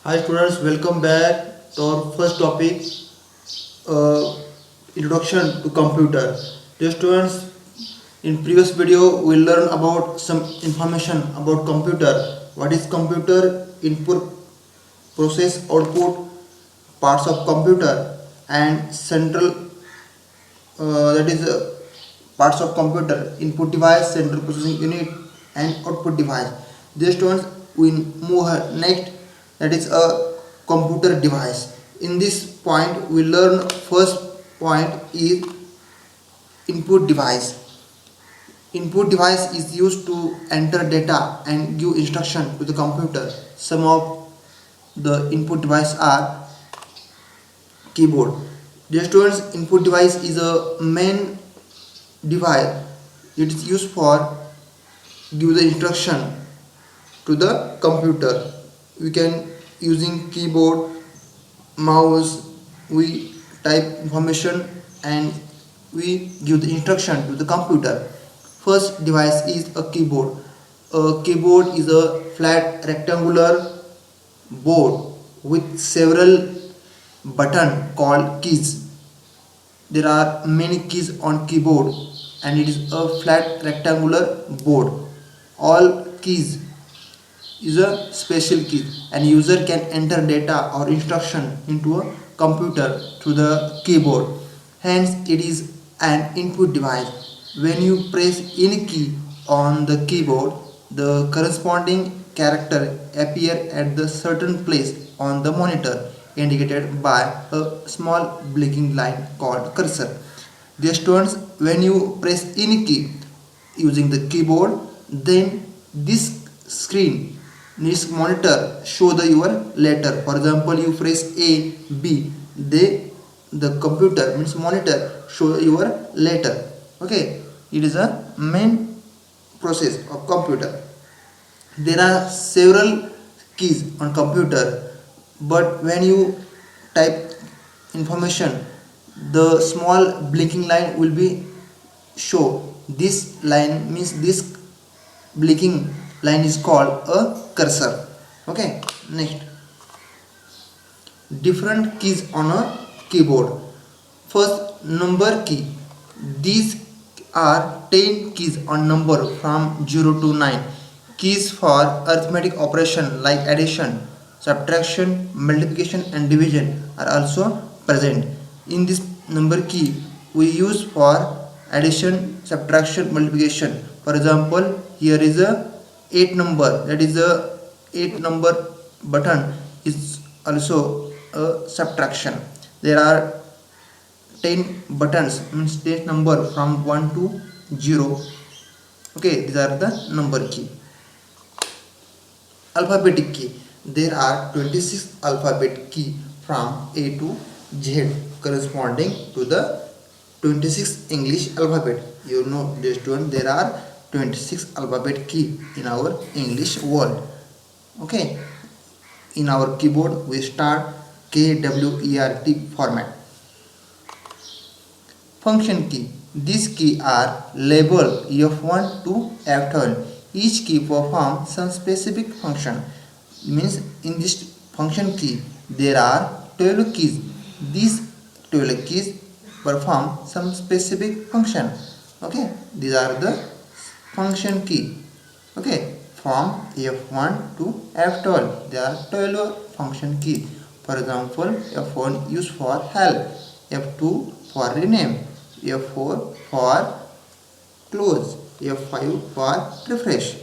Hi students, welcome back to our first topic, uh, introduction to computer. Dear students, in previous video we learned about some information about computer. What is computer? Input, process, output, parts of computer, and central that is parts of computer: input device, central processing unit, and output device. These students we move next, that is a computer device. In this point we learn first point is input device. Input device is used to enter data and give instruction to the computer. Some of the input device are keyboard. Dear students, input device is a main device. It is used for give the instruction to the computer. We can using keyboard, mouse, we type information and we give the instruction to the computer. First device is a keyboard. A keyboard is a flat rectangular board with several buttons called keys. There are many keys on keyboard and it is a flat rectangular board. All keys is a special key and user can enter data or instruction into a computer through the keyboard. Hence it is an input device. When you press any key on the keyboard, the corresponding character appear at the certain place on the monitor, indicated by a small blinking line called cursor. The students, when you press any key using the keyboard, then this screen, this monitor show the your letter. For example, you press A, B, the computer means monitor show your letter. Okay, it is a main process of computer. There are several keys on computer, but when you type information, the small blinking line will be show. This line means this blinking line is called a cursor. Okay, next, different keys on a keyboard. First, number key. These are 10 keys on number from 0 to 9. Keys for arithmetic operation like addition, subtraction, multiplication and division are also present. In this number key we use for addition, subtraction, multiplication. For example, here is a 8 number, that is a 8 number button is also a subtraction. There are 10 buttons means 10 number from 1 to 0. Okay, these are the number key. Alphabetic key. There are 26 alphabet key from A to Z corresponding to the 26 English alphabet. You know, dear student, there are 26 alphabet key in our English word. Okay, in our keyboard we start KWERT format. Function key. These keys are labeled F1 to F12. Each key performs some specific function. Means in this function key there are 12 keys. These 12 keys perform some specific function. Okay, these are the function key. Okay, from F1 to F12 there are 12 function key. For example, F1 used for help, F2 for rename, F4 for close, F5 for refresh.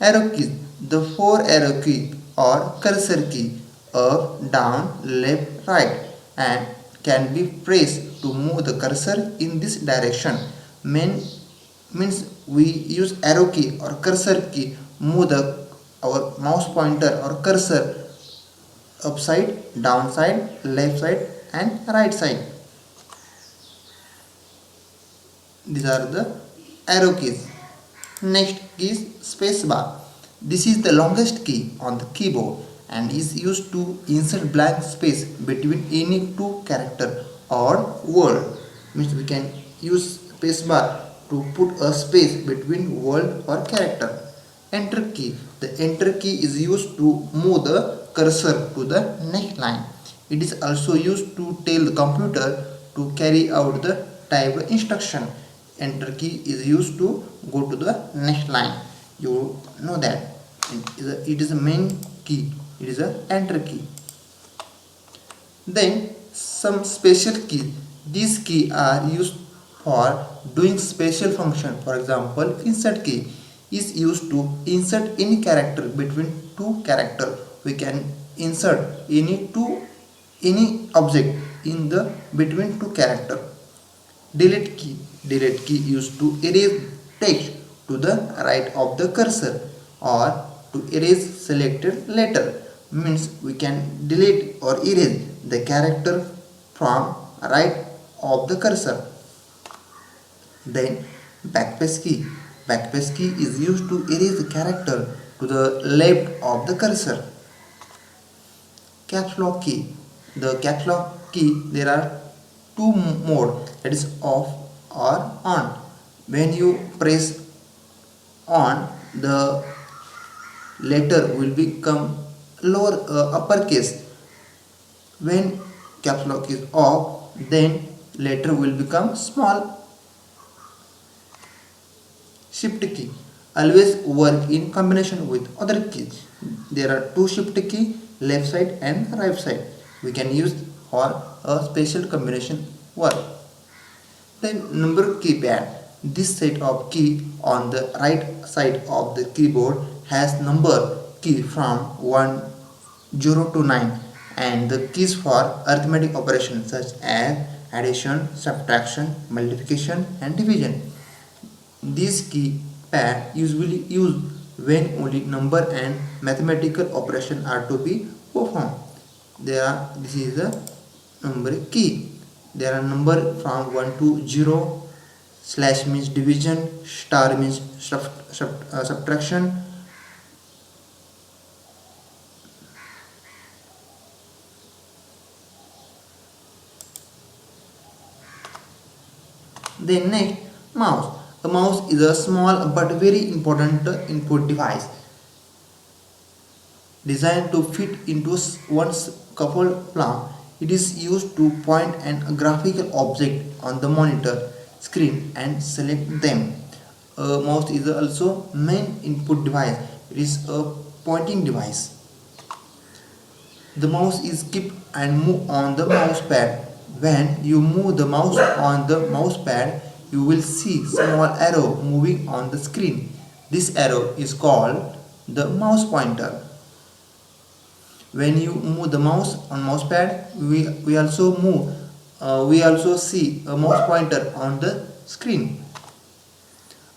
Arrow keys. The 4 arrow key or cursor key, up, down, left, right, and can be pressed to move the cursor in this direction. Means we use arrow key or cursor key move our mouse pointer or cursor upside, downside, left side and right side. These are the arrow keys. Next is space bar. This is the longest key on the keyboard and is used to insert blank space between any two character or word. Means we can use space bar to put a space between word or character. enter key. The enter key is used to move the cursor to the next line. It is also used to tell the computer to carry out the typed instruction. Enter key is used to go to the next line. You know that it is a main key. It is a enter key. Then some special key. These keys are used for doing special function. For example, insert key is used to insert any character between two characters. We can insert any object in the between two characters. Delete key used to erase text to the right of the cursor or to erase selected letter. Means we can delete or erase the character from right of the cursor. Then backspace key is used to erase the character to the left of the cursor. Caps lock key. The caps lock key, there are two mode, that is off or on. When you press on, the letter will become lower uppercase. When caps lock is off, then letter will become small. Shift key always work in combination with other keys. There are two shift key, left side and right side. We can use for a special combination work. Then number keypad. This set of key on the right side of the keyboard has number key from 0 to 9 and the keys for arithmetic operations such as addition, subtraction, multiplication and division. These keypad usually used when only number and mathematical operation are to be performed. This is the number key. There are number from 1 to 0. Slash means division, star means subtraction. Then next, mouse. A mouse is a small but very important input device designed to fit into one's coupled palm. It is used to point a graphical object on the monitor screen and select them. A mouse is also main input device. It is a pointing device. The mouse is kept and move on the mouse pad. When you move the mouse on the mouse pad, you will see small arrow moving on the screen. This arrow is called the mouse pointer. When you move the mouse on mouse pad, we also see a mouse pointer on the screen.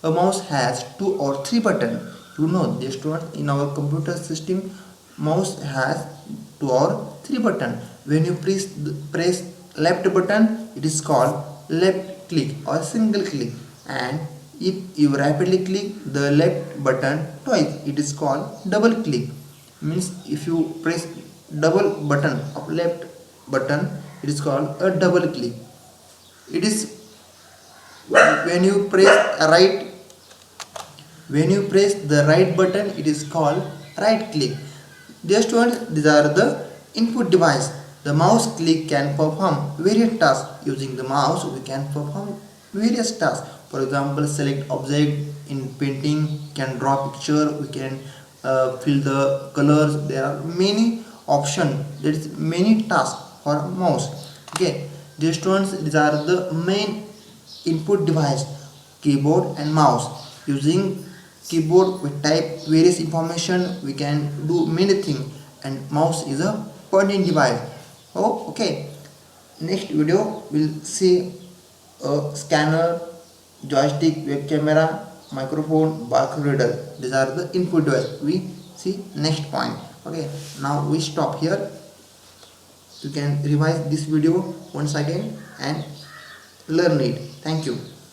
A mouse has 2 or 3 buttons. You know this one, in our computer system, mouse has 2 or 3 buttons. When you press left button, it is called left click or single click, and if you rapidly click the left button twice, it is called double click. Means if you press double button of left button, it is called a double click. It is when you press the right button, it is called right click. Dear students, these are the input device. The mouse click can perform various tasks. Using the mouse, we can perform various tasks. For example, select object in painting, can draw picture, we can fill the colors. There are many options. There is many tasks for mouse. Okay, dear students, these are the main input device, keyboard and mouse. Using keyboard, we type various information, we can do many things, and mouse is a pointing device. Okay, next video we'll see a scanner, joystick, web camera, microphone, barcode reader. These are the input device. We see next point. Okay, now we stop here. You can revise this video once again and learn it. Thank you.